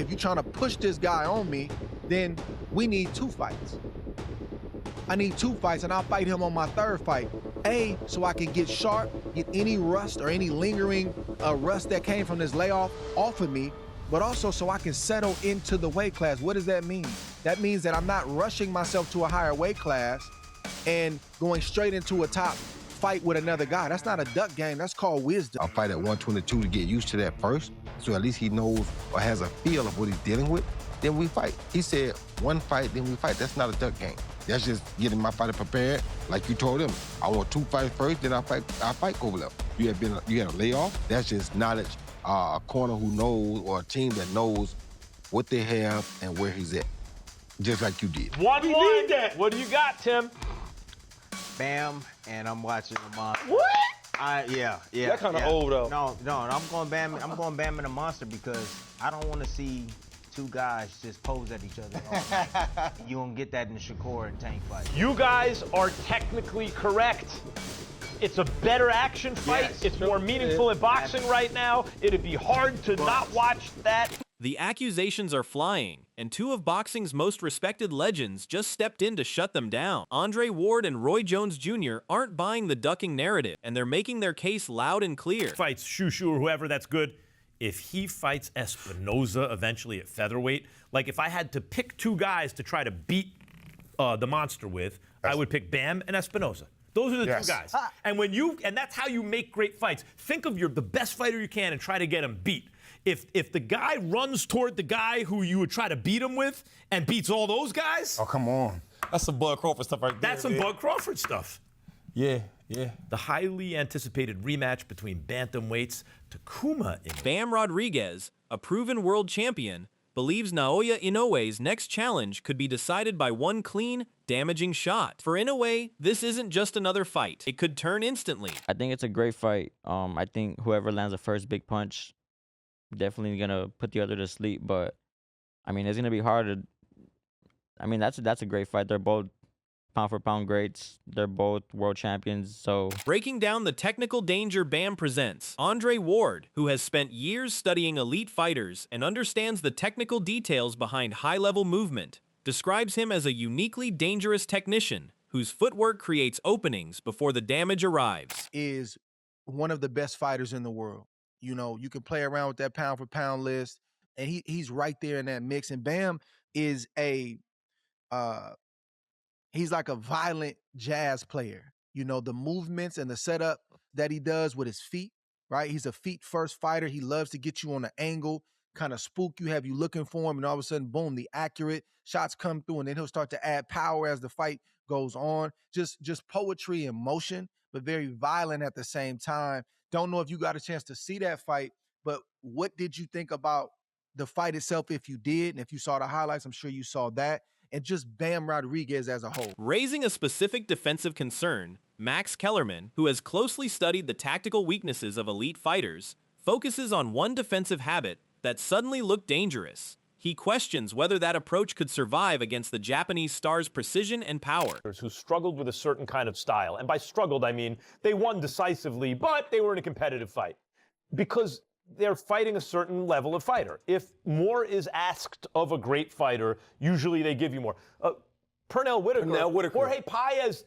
if you're trying to push this guy on me, then we need 2 fights. I need 2 fights, and I'll fight him on my 3rd fight. A, so I can get sharp, get any rust or any lingering rust that came from this layoff off of me, but also so I can settle into the weight class. What does that mean? That means that I'm not rushing myself to a higher weight class and going straight into a top fight with another guy. That's not a duck game, that's called wisdom. I'll fight at 122 to get used to that first, so at least he knows or has a feel of what he's dealing with. Then we fight. He said 1 fight, then we fight. That's not a duck game. That's just getting my fighter prepared. Like you told him, I want 2 fights first, then I fight over them. You had a layoff. That's just knowledge. A corner who knows, or a team that knows what they have and where he's at, just like you did. 1-1. What do you got, Tim? Bam, and I'm watching the monster. What? Yeah. That kind of old though. No, I'm going Bam. I'm going Bam and the monster because I don't want to see 2 guys just pose at each other. You don't get that in the Shakur and Tank fight. You guys are technically correct. It's a better action fight. Yes. It's more meaningful in boxing right now. It'd be hard to not watch that. The accusations are flying, and 2 of boxing's most respected legends just stepped in to shut them down. Andre Ward and Roy Jones Jr. aren't buying the ducking narrative, and they're making their case loud and clear. Fights Shushu or whoever, that's good. If he fights Espinoza eventually at featherweight, like if I had to pick 2 guys to try to beat the monster with, I would pick Bam and Espinoza. Those are the 2 guys. And that's how you make great fights. Think of the best fighter you can and try to get him beat. If the guy runs toward the guy who you would try to beat him with and beats all those guys. Oh, come on. That's some Bud Crawford stuff right there. That's some Bud Crawford stuff. Yeah. The highly anticipated rematch between bantamweights Takuma and Bam Rodriguez, a proven world champion, believes Naoya Inoue's next challenge could be decided by 1 clean, damaging shot. For Inoue, this isn't just another fight. It could turn instantly. I think it's a great fight. I think whoever lands the first big punch definitely gonna put the other to sleep, but I mean it's gonna be hard to. I mean that's a great fight. They're both pound for pound greats. They're both world champions. So breaking down the technical danger Bam presents, Andre Ward, who has spent years studying elite fighters and understands the technical details behind high-level movement, describes him as a uniquely dangerous technician whose footwork creates openings before the damage arrives. Is one of the best fighters in the world. You know, you can play around with that pound for pound list, and he's right there in that mix. And Bam is he's like a violent jazz player. You know, the movements and the setup that he does with his feet, right? He's a feet first fighter. He loves to get you on an angle, kind of spook you, have you looking for him, and all of a sudden, boom, the accurate shots come through, and then he'll start to add power as the fight goes on. Just poetry and motion, but very violent at the same time. Don't know if you got a chance to see that fight, but what did you think about the fight itself if you did? And if you saw the highlights, I'm sure you saw that. And just Bam Rodriguez as a whole. Raising a specific defensive concern, Max Kellerman, who has closely studied the tactical weaknesses of elite fighters, focuses on one defensive habit that suddenly looked dangerous. He questions whether that approach could survive against the Japanese star's precision and power. Who struggled with a certain kind of style. And by struggled, I mean they won decisively, but they were in a competitive fight. Because they're fighting a certain level of fighter. If more is asked of a great fighter, usually they give you more. Pernell Whitaker. Jorge Paez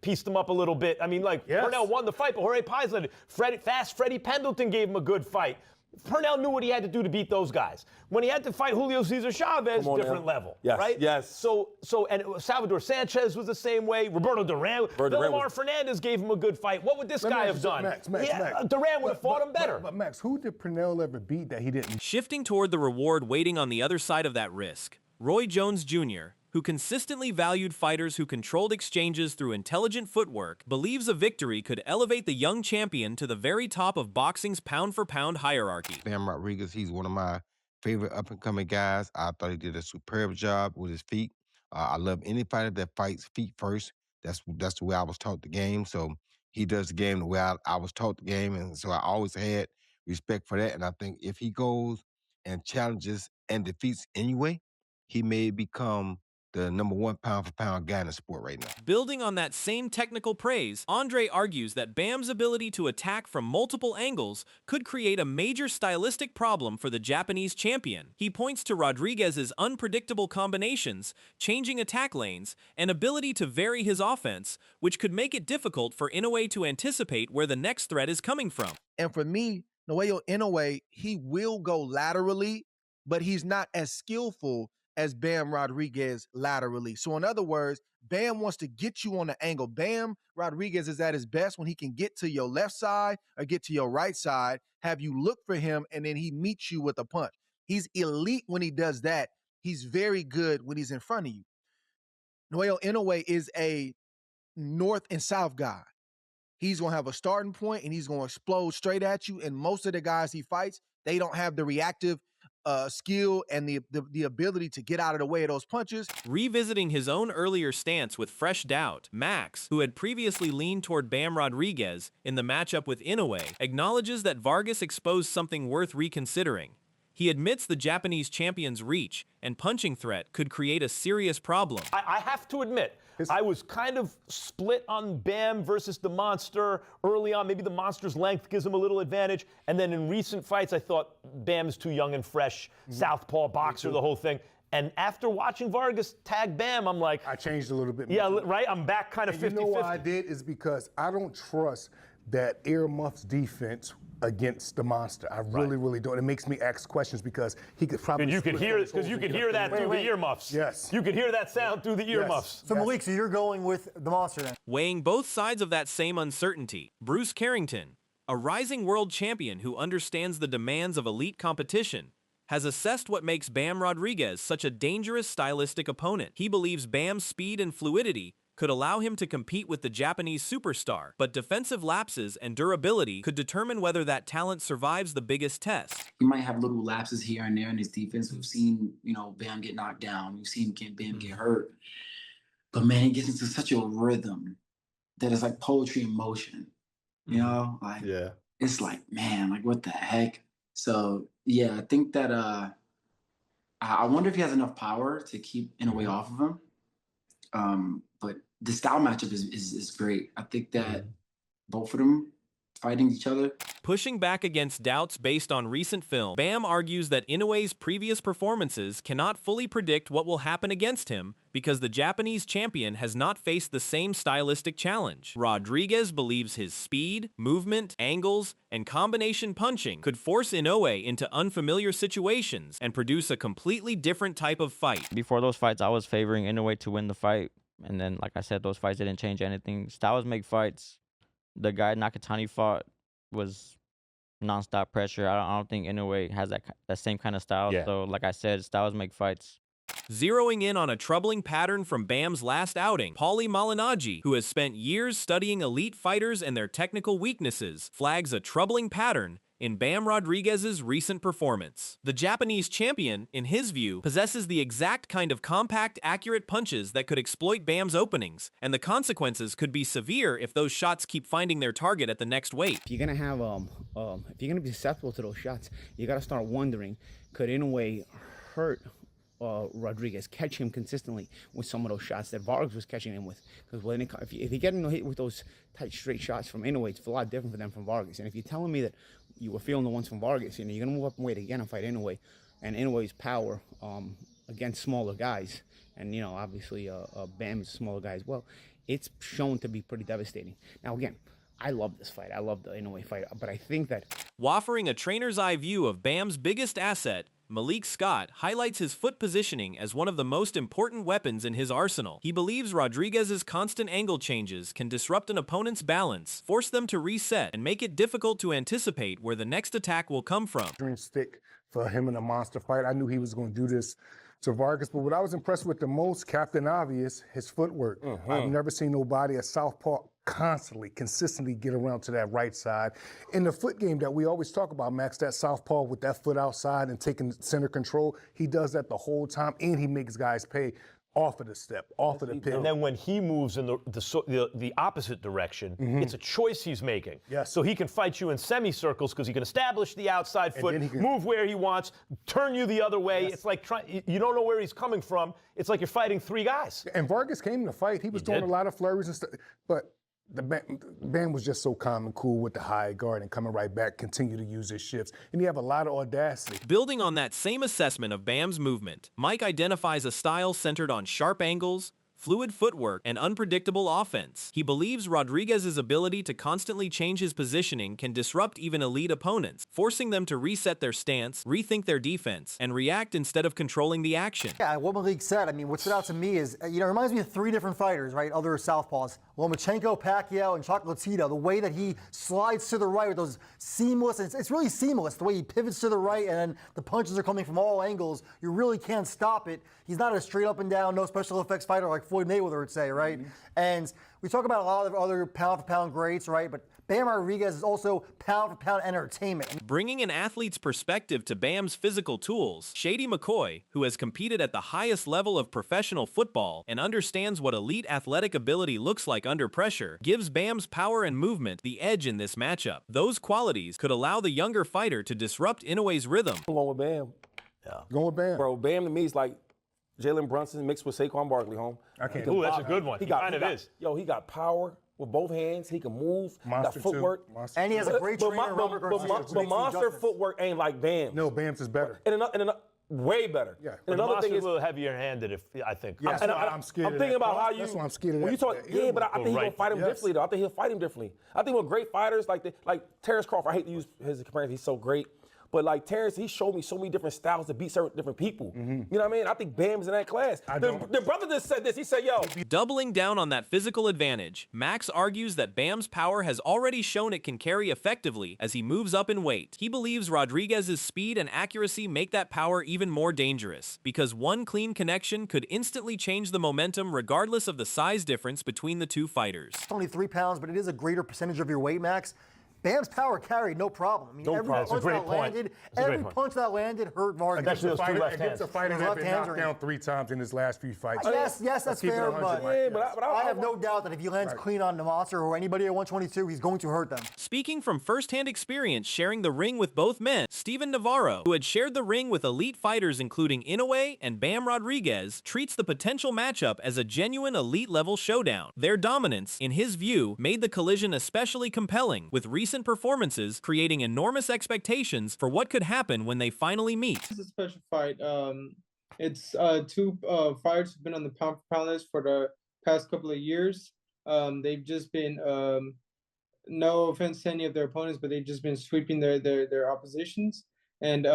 pieced him up a little bit. I mean, Pernell won the fight, but Jorge Paez led it. Freddie Pendleton gave him a good fight. Pernell knew what he had to do to beat those guys. When he had to fight Julio Cesar Chavez, different level, right? Yes. So, and Salvador Sanchez was the same way. Roberto Duran. Villamar Fernandez gave him a good fight. What would this guy have done? Max. Duran would have fought him better. But Max, who did Pernell ever beat that he didn't? Shifting toward the reward waiting on the other side of that risk, Roy Jones Jr., who consistently valued fighters who controlled exchanges through intelligent footwork, believes a victory could elevate the young champion to the very top of boxing's pound-for-pound hierarchy. Bam Rodriguez, he's one of my favorite up-and-coming guys. I thought he did a superb job with his feet. I love any fighter that fights feet first. That's the way I was taught the game. So he does the game the way I was taught the game, and so I always had respect for that. And I think if he goes and challenges and defeats Inoue, he may become the #1 pound-for-pound guy in the sport right now. Building on that same technical praise, Andre argues that Bam's ability to attack from multiple angles could create a major stylistic problem for the Japanese champion. He points to Rodriguez's unpredictable combinations, changing attack lanes, and ability to vary his offense, which could make it difficult for Inoue to anticipate where the next threat is coming from. And for me, Naoya Inoue, he will go laterally, but he's not as skillful as Bam Rodriguez laterally. So in other words, Bam wants to get you on the angle. Bam Rodriguez is at his best when he can get to your left side or get to your right side, have you look for him, and then he meets you with a punch. He's elite when he does that. He's very good when he's in front of you. Naoya Inoue is a north and south guy. He's going to have a starting point and he's going to explode straight at you. And most of the guys he fights, they don't have the reactive skill and the ability to get out of the way of those punches. Revisiting his own earlier stance with fresh doubt, Max, who had previously leaned toward Bam Rodriguez in the matchup with Inoue, acknowledges that Vargas exposed something worth reconsidering. He admits the Japanese champion's reach and punching threat could create a serious problem. I have to admit, I was kind of split on Bam versus the Monster early on. Maybe the Monster's length gives him a little advantage. And then in recent fights, I thought Bam's too young and fresh, southpaw boxer, the whole thing. And after watching Vargas tag Bam, I'm like... I changed a little bit. Yeah, right? I'm back kind of 50-50. You know why I did is because I don't trust that Air Muff's defense against the Monster. I really don't. It makes me ask questions because he could probably... And you could hear that through the earmuffs. Yes. You could hear that sound through the earmuffs. So Malik, so you're going with the Monster then? Weighing both sides of that same uncertainty, Bruce Carrington, a rising world champion who understands the demands of elite competition, has assessed what makes Bam Rodriguez such a dangerous stylistic opponent. He believes Bam's speed and fluidity could allow him to compete with the Japanese superstar, but defensive lapses and durability could determine whether that talent survives the biggest test. He might have little lapses here and there in his defense. We've seen, Bam get knocked down. We've seen Bam get hurt. But man, he gets into such a rhythm that is like poetry in motion. It's like, man, like what the heck? So yeah, I think that I wonder if he has enough power to keep Inoue off of him. But the style matchup is great. I think that both of them fighting each other. Pushing back against doubts based on recent film, Bam argues that Inoue's previous performances cannot fully predict what will happen against him because the Japanese champion has not faced the same stylistic challenge. Rodriguez believes his speed, movement, angles, and combination punching could force Inoue into unfamiliar situations and produce a completely different type of fight. Before those fights, I was favoring Inoue to win the fight. And then, like I said, those fights didn't change anything. Styles make fights. The guy Nakatani fought was nonstop pressure. I don't think Inoue has that same kind of style. Yeah. So, like I said, styles make fights. Zeroing in on a troubling pattern from Bam's last outing, Paulie Malignaggi, who has spent years studying elite fighters and their technical weaknesses, flags a troubling pattern in Bam Rodriguez's recent performance. The Japanese champion, in his view, possesses the exact kind of compact, accurate punches that could exploit Bam's openings, and the consequences could be severe if those shots keep finding their target at the next weight. If you're gonna have if you're gonna be susceptible to those shots, you gotta start wondering, could Inoue hurt Rodriguez, catch him consistently with some of those shots that Vargas was catching him with? Because if you get hit with those tight, straight shots from Inoue, it's a lot different for them from Vargas. And if you're telling me that you were feeling the ones from Vargas, you're gonna move up and weight again and fight Inoue, and Inoue's power against smaller guys, and obviously Bam is a smaller guy as well. It's shown to be pretty devastating. Now again, I love this fight. I love the Inoue fight, but I think that offering a trainer's eye view of Bam's biggest asset, Malik Scott highlights his foot positioning as one of the most important weapons in his arsenal. He believes Rodriguez's constant angle changes can disrupt an opponent's balance, force them to reset, and make it difficult to anticipate where the next attack will come from. Stick for him in a Monster fight. I knew he was going to do this to Vargas, but what I was impressed with the most, Captain Obvious, his footwork. I've never seen nobody at southpaw consistently get around to that right side. In the foot game that we always talk about, Max, that southpaw with that foot outside and taking center control, he does that the whole time, and he makes guys pay. off of the step, off of the pin. And then when he moves in the opposite direction, it's a choice he's making. Yes. So he can fight you in semicircles because he can establish the outside foot, move where he wants, turn you the other way. It's like you don't know where he's coming from. It's like you're fighting three guys. And Vargas came to fight. He was doing a lot of flurries and stuff. But Bam was just so calm and cool with the high guard and coming right back, continue to use his shifts. And he have a lot of audacity. Building on that same assessment of Bam's movement, Mike identifies a style centered on sharp angles, fluid footwork, and unpredictable offense. He believes Rodriguez's ability to constantly change his positioning can disrupt even elite opponents, forcing them to reset their stance, rethink their defense, and react instead of controlling the action. Yeah, what Malik said, I mean, what stood out to me is, it reminds me of three different fighters, right? Other southpaws. Lomachenko, Pacquiao, and Chocolatito. The way that he slides to the right with those seamless, it's really seamless, the way he pivots to the right and then the punches are coming from all angles. You really can't stop it. He's not a straight up and down, no special effects fighter like Floyd Mayweather would say, right? And we talk about a lot of other pound-for-pound greats, right? But Bam Rodriguez is also pound-for-pound entertainment. Bringing an athlete's perspective to Bam's physical tools, Shady McCoy, who has competed at the highest level of professional football and understands what elite athletic ability looks like under pressure, gives Bam's power and movement the edge in this matchup. Those qualities could allow the younger fighter to disrupt Inoue's rhythm. I'm going with Bam. Yeah. Going with Bam. Bro, Bam to me is like Jalen Brunson mixed with Saquon Barkley, home. Ooh, that's a good one. He kind of is. Yo, he got power with both hands. He can move. Monster got footwork. And he has a great trainer, Robert Garcia. But Monster footwork ain't like Bam's. No, Bam's is better. And way better. Yeah. And another thing is a little heavier handed, I think. Yeah, I'm scared. I'm thinking about how you. That's why I'm scared of when that. You talk, yeah, but I think he's gonna fight him differently though. I think he'll fight him differently. I think with great fighters like Terrence Crawford, I hate to use his comparison. He's so great. But like Terrence, he showed me so many different styles to beat certain different people. You know what I mean? I think Bam's in that class. The brother just said this. He said, yo. Doubling down on that physical advantage, Max argues that Bam's power has already shown it can carry effectively as he moves up in weight. He believes Rodriguez's speed and accuracy make that power even more dangerous, because one clean connection could instantly change the momentum regardless of the size difference between the two fighters. It's only 3 pounds, but it is a greater percentage of your weight, Max. Bam's power carried, no problem. I mean, every punch that landed hurt Vargas. Against a fighter that been knocked down 3 times in his last few fights. Yes, that's fair, but I have no doubt that if he lands clean on the Monster or anybody at 122, he's going to hurt them. Speaking from first-hand experience sharing the ring with both men, Steven Navarro, who had shared the ring with elite fighters including Inoue and Bam Rodriguez, treats the potential matchup as a genuine elite-level showdown. Their dominance, in his view, made the collision especially compelling, with recent performances creating enormous expectations for what could happen when they finally meet. This is a special fight. It's 2 fighters who've been on the pound-for-pound list for the past couple of years. They've just been, no offense to any of their opponents, but they've just been sweeping their oppositions. And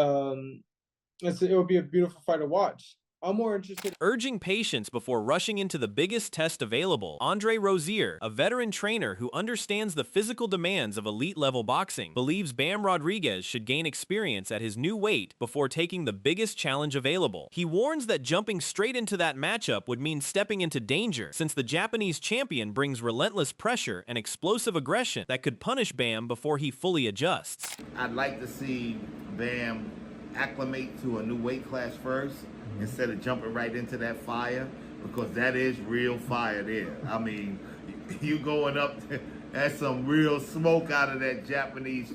it'll be a beautiful fight to watch. I'm more interested. Urging patience before rushing into the biggest test available, Andre Rozier, a veteran trainer who understands the physical demands of elite-level boxing, believes Bam Rodriguez should gain experience at his new weight before taking the biggest challenge available. He warns that jumping straight into that matchup would mean stepping into danger, since the Japanese champion brings relentless pressure and explosive aggression that could punish Bam before he fully adjusts. I'd like to see Bam acclimate to a new weight class first, instead of jumping right into that fire, because that is real fire there. I mean, you going up, that's some real smoke out of that Japanese,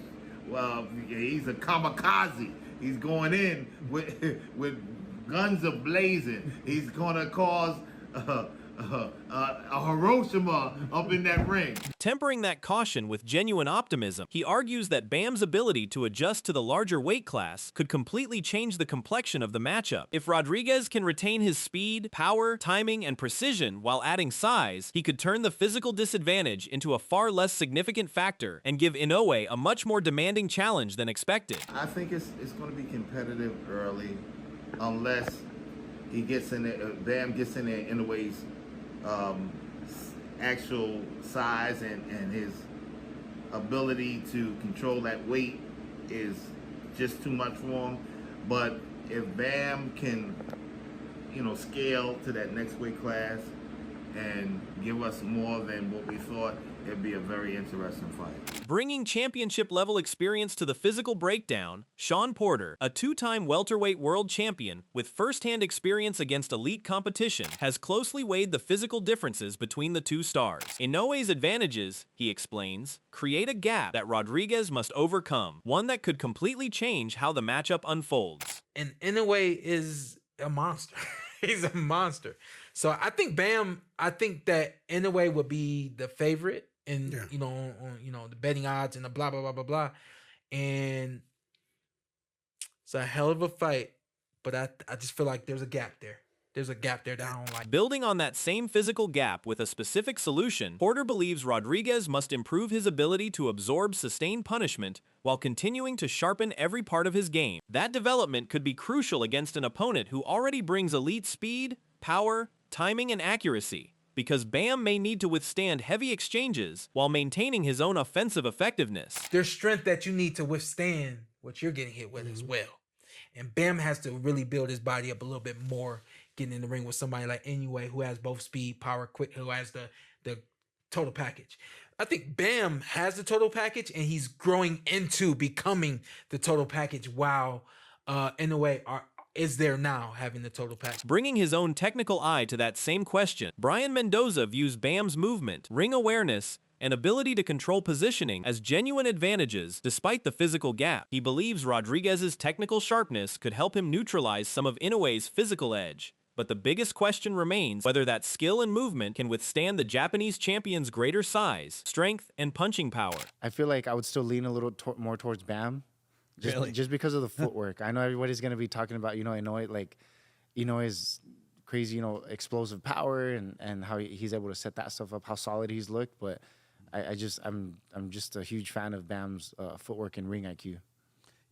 he's a kamikaze. He's going in with guns ablazing. He's gonna cause a Hiroshima up in that ring. Tempering that caution with genuine optimism, he argues that Bam's ability to adjust to the larger weight class could completely change the complexion of the matchup. If Rodriguez can retain his speed, power, timing, and precision while adding size, he could turn the physical disadvantage into a far less significant factor and give Inoue a much more demanding challenge than expected. I think it's going to be competitive early, unless he gets in there, Bam gets in there in the ways actual size and his ability to control that weight is just too much for him. But if Bam can, scale to that next weight class and give us more than what we thought it'd be a very interesting fight. Bringing championship-level experience to the physical breakdown, Sean Porter, a two-time welterweight world champion with first-hand experience against elite competition, has closely weighed the physical differences between the two stars. Inoue's advantages, he explains, create a gap that Rodriguez must overcome, one that could completely change how the matchup unfolds. And Inoue is a monster. He's a monster. So I think that Inoue would be the favorite and on the betting odds and the blah blah blah blah blah. And it's a hell of a fight, but I just feel like there's a gap there. There's a gap there that I don't like. Building on that same physical gap with a specific solution, Porter believes Rodriguez must improve his ability to absorb sustained punishment while continuing to sharpen every part of his game. That development cocould be crucial against an opponent who already brings elite speed, power, timing, and accuracy, because Bam may need to withstand heavy exchanges while maintaining his own offensive effectiveness. There's strength that you need to withstand what you're getting hit with as well. And Bam has to really build his body up a little bit more, getting in the ring with somebody like Inoue, who has both speed, power, quick, who has the total package. I think Bam has the total package, and he's growing into becoming the total package, while Inoue is there now having the total package. Bringing his own technical eye to that same question, Brian Mendoza views Bam's movement, ring awareness, and ability to control positioning as genuine advantages despite the physical gap. He believes Rodriguez's technical sharpness could help him neutralize some of Inoue's physical edge. But the biggest question remains whether that skill and movement can withstand the Japanese champion's greater size, strength, and punching power. I feel like I would still lean a little more towards Bam. Just because of the footwork. I know everybody's going to be talking about, Inoue, like, Inoue's crazy, explosive power and how he's able to set that stuff up, how solid he's looked. But I'm just a huge fan of Bam's footwork and ring IQ.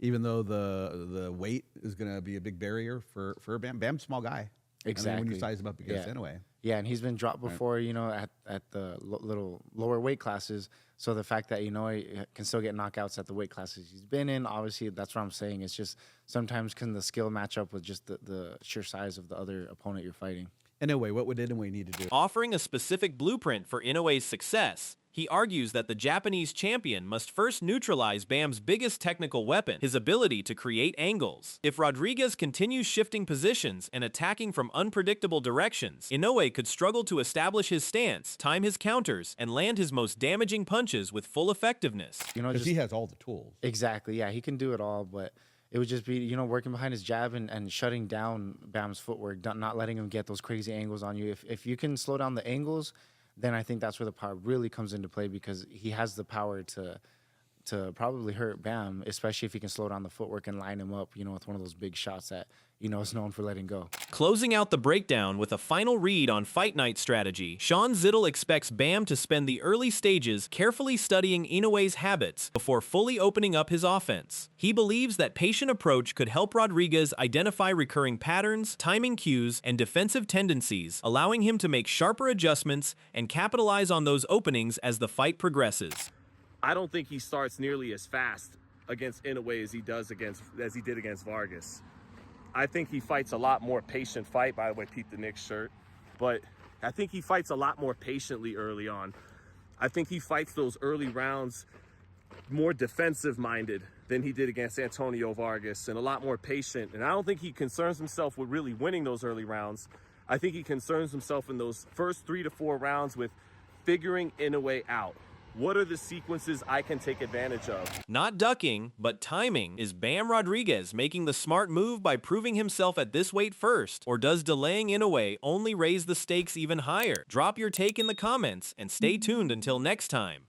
Even though the weight is going to be a big barrier for Bam. Bam's a small guy. Exactly. I mean, when you size him up against Inoue. Yeah, and he's been dropped before, at the little lower weight classes. So the fact that Inoue can still get knockouts at the weight classes he's been in, obviously, that's what I'm saying. It's just sometimes can the skill match up with just the sheer size of the other opponent you're fighting. Inoue, what would Inoue need to do? Offering a specific blueprint for Inoue's success, he argues that the Japanese champion must first neutralize Bam's biggest technical weapon, his ability to create angles. If Rodriguez continues shifting positions and attacking from unpredictable directions, Inoue could struggle to establish his stance, time his counters, and land his most damaging punches with full effectiveness. Because he has all the tools. Exactly, yeah, he can do it all, but it would just be, working behind his jab and shutting down Bam's footwork, not letting him get those crazy angles on you. If you can slow down the angles, then I think that's where the power really comes into play, because he has the power to probably hurt Bam, especially if he can slow down the footwork and line him up, with one of those big shots that, is known for letting go. Closing out the breakdown with a final read on Fight Night strategy, Sean Zittel expects Bam to spend the early stages carefully studying Inoue's habits before fully opening up his offense. He believes that patient approach could help Rodriguez identify recurring patterns, timing cues, and defensive tendencies, allowing him to make sharper adjustments and capitalize on those openings as the fight progresses. I don't think he starts nearly as fast against Inoue as he did against Vargas. I think he fights a lot more patient fight. By the way, Pete the Knicks shirt. But I think he fights a lot more patiently early on. I think he fights those early rounds more defensive-minded than he did against Antonio Vargas, and a lot more patient. And I don't think he concerns himself with really winning those early rounds. I think he concerns himself in those first 3 to 4 rounds with figuring Inoue out. What are the sequences I can take advantage of? Not ducking, but timing. Is Bam Rodriguez making the smart move by proving himself at this weight first? Or does delaying Inoue only raise the stakes even higher? Drop your take in the comments and stay tuned until next time.